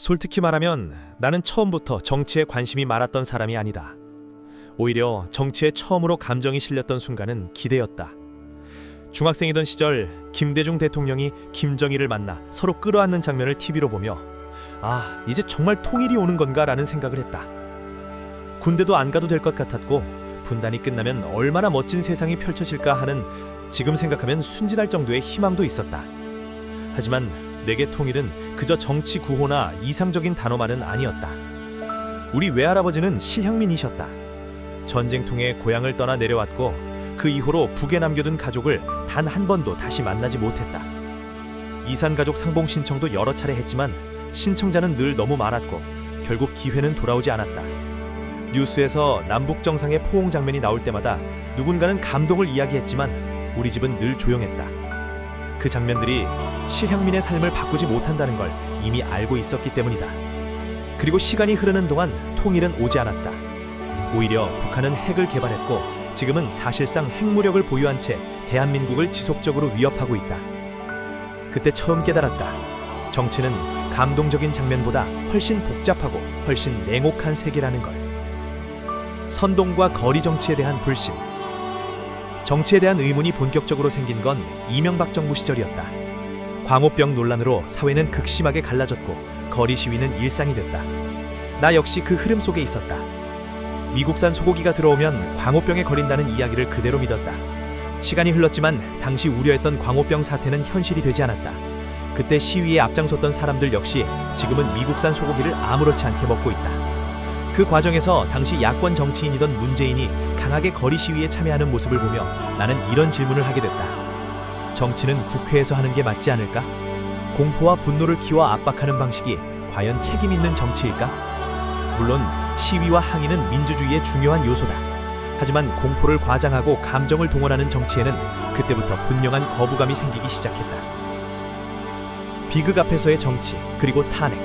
솔직히 말하면 나는 처음부터 정치에 관심이 많았던 사람이 아니다. 오히려 정치에 처음으로 감정이 실렸던 순간은 기대였다. 중학생이던 시절 김대중 대통령이 김정일을 만나 서로 끌어안는 장면을 TV로 보며 이제 정말 통일이 오는 건가 라는 생각을 했다. 군대도 안 가도 될 것 같았고 분단이 끝나면 얼마나 멋진 세상이 펼쳐질까 하는 지금 생각하면 순진할 정도의 희망도 있었다. 하지만 내게 통일은 그저 정치 구호나 이상적인 단어만은 아니었다. 우리 외할아버지는 실향민이셨다. 전쟁 통해 고향을 떠나 내려왔고 그 이후로 북에 남겨둔 가족을 단 한 번도 다시 만나지 못했다. 이산가족 상봉 신청도 여러 차례 했지만 신청자는 늘 너무 많았고 결국 기회는 돌아오지 않았다. 뉴스에서 남북 정상의 포옹 장면이 나올 때마다 누군가는 감동을 이야기했지만 우리 집은 늘 조용했다. 그 장면들이 실향민의 삶을 바꾸지 못한다는 걸 이미 알고 있었기 때문이다. 그리고 시간이 흐르는 동안 통일은 오지 않았다. 오히려 북한은 핵을 개발했고 지금은 사실상 핵무력을 보유한 채 대한민국을 지속적으로 위협하고 있다. 그때 처음 깨달았다. 정치는 감동적인 장면보다 훨씬 복잡하고 훨씬 냉혹한 세계라는 걸. 선동과 거리 정치에 대한 불신. 정치에 대한 의문이 본격적으로 생긴 건 이명박 정부 시절이었다. 광우병 논란으로 사회는 극심하게 갈라졌고 거리 시위는 일상이 됐다. 나 역시 그 흐름 속에 있었다. 미국산 소고기가 들어오면 광우병에 걸린다는 이야기를 그대로 믿었다. 시간이 흘렀지만 당시 우려했던 광우병 사태는 현실이 되지 않았다. 그때 시위에 앞장섰던 사람들 역시 지금은 미국산 소고기를 아무렇지 않게 먹고 있다. 그 과정에서 당시 야권 정치인이던 문재인이 강하게 거리 시위에 참여하는 모습을 보며 나는 이런 질문을 하게 됐다. 정치는 국회에서 하는 게 맞지 않을까? 공포와 분노를 키워 압박하는 방식이 과연 책임 있는 정치일까? 물론 시위와 항의는 민주주의의 중요한 요소다. 하지만 공포를 과장하고 감정을 동원하는 정치에는 그때부터 분명한 거부감이 생기기 시작했다. 비극 앞에서의 정치, 그리고 탄핵.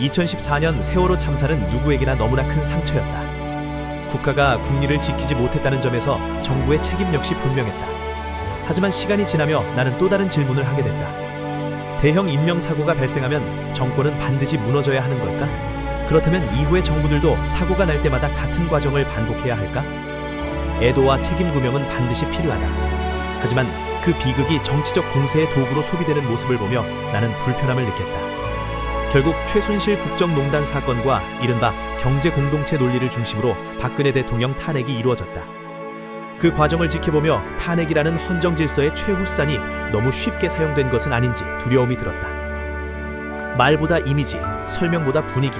2014년 세월호 참사는 누구에게나 너무나 큰 상처였다. 국가가 국리를 지키지 못했다는 점에서 정부의 책임 역시 분명했다. 하지만 시간이 지나며 나는 또 다른 질문을 하게 됐다. 대형 인명사고가 발생하면 정권은 반드시 무너져야 하는 걸까? 그렇다면 이후의 정부들도 사고가 날 때마다 같은 과정을 반복해야 할까? 애도와 책임구명은 반드시 필요하다. 하지만 그 비극이 정치적 공세의 도구로 소비되는 모습을 보며 나는 불편함을 느꼈다. 결국 최순실 국정농단 사건과 이른바 경제공동체 논리를 중심으로 박근혜 대통령 탄핵이 이루어졌다. 그 과정을 지켜보며 탄핵이라는 헌정질서의 최후수단이 너무 쉽게 사용된 것은 아닌지 두려움이 들었다. 말보다 이미지, 설명보다 분위기.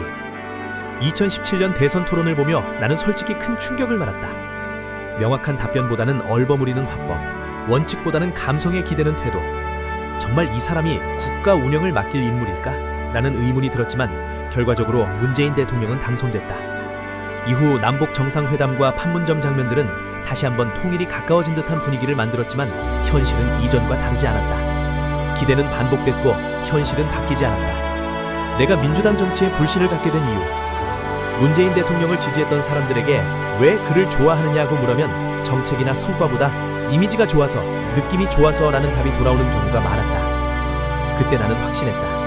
2017년 대선 토론을 보며 나는 솔직히 큰 충격을 받았다. 명확한 답변보다는 얼버무리는 화법, 원칙보다는 감성에 기대는 태도. 정말 이 사람이 국가 운영을 맡길 인물일까? 라는 의문이 들었지만 결과적으로 문재인 대통령은 당선됐다. 이후 남북 정상회담과 판문점 장면들은 다시 한번 통일이 가까워진 듯한 분위기를 만들었지만 현실은 이전과 다르지 않았다. 기대는 반복됐고 현실은 바뀌지 않았다. 내가 민주당 정치에 불신을 갖게 된 이유. 문재인 대통령을 지지했던 사람들에게 왜 그를 좋아하느냐고 물으면 정책이나 성과보다 이미지가 좋아서, 느낌이 좋아서라는 답이 돌아오는 경우가 많았다. 그때 나는 확신했다.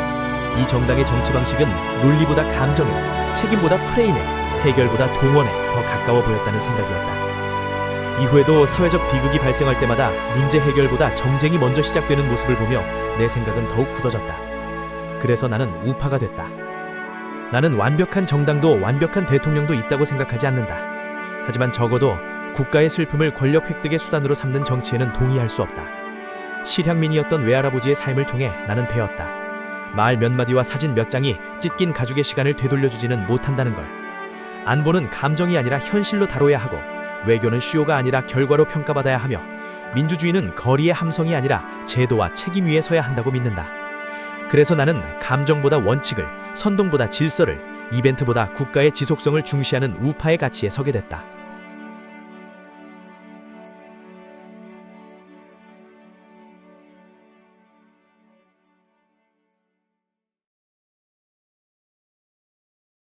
이 정당의 정치 방식은 논리보다 감정에, 책임보다 프레임에, 해결보다 동원에 더 가까워 보였다는 생각이었다. 이후에도 사회적 비극이 발생할 때마다 문제 해결보다 정쟁이 먼저 시작되는 모습을 보며 내 생각은 더욱 굳어졌다. 그래서 나는 우파가 됐다. 나는 완벽한 정당도 완벽한 대통령도 있다고 생각하지 않는다. 하지만 적어도 국가의 슬픔을 권력 획득의 수단으로 삼는 정치에는 동의할 수 없다. 실향민이었던 외할아버지의 삶을 통해 나는 배웠다. 말 몇 마디와 사진 몇 장이 찢긴 가죽의 시간을 되돌려주지는 못한다는 걸. 안보는 감정이 아니라 현실로 다뤄야 하고, 외교는 수요가 아니라 결과로 평가받아야 하며, 민주주의는 거리의 함성이 아니라 제도와 책임 위에 서야 한다고 믿는다. 그래서 나는 감정보다 원칙을, 선동보다 질서를, 이벤트보다 국가의 지속성을 중시하는 우파의 가치에 서게 됐다.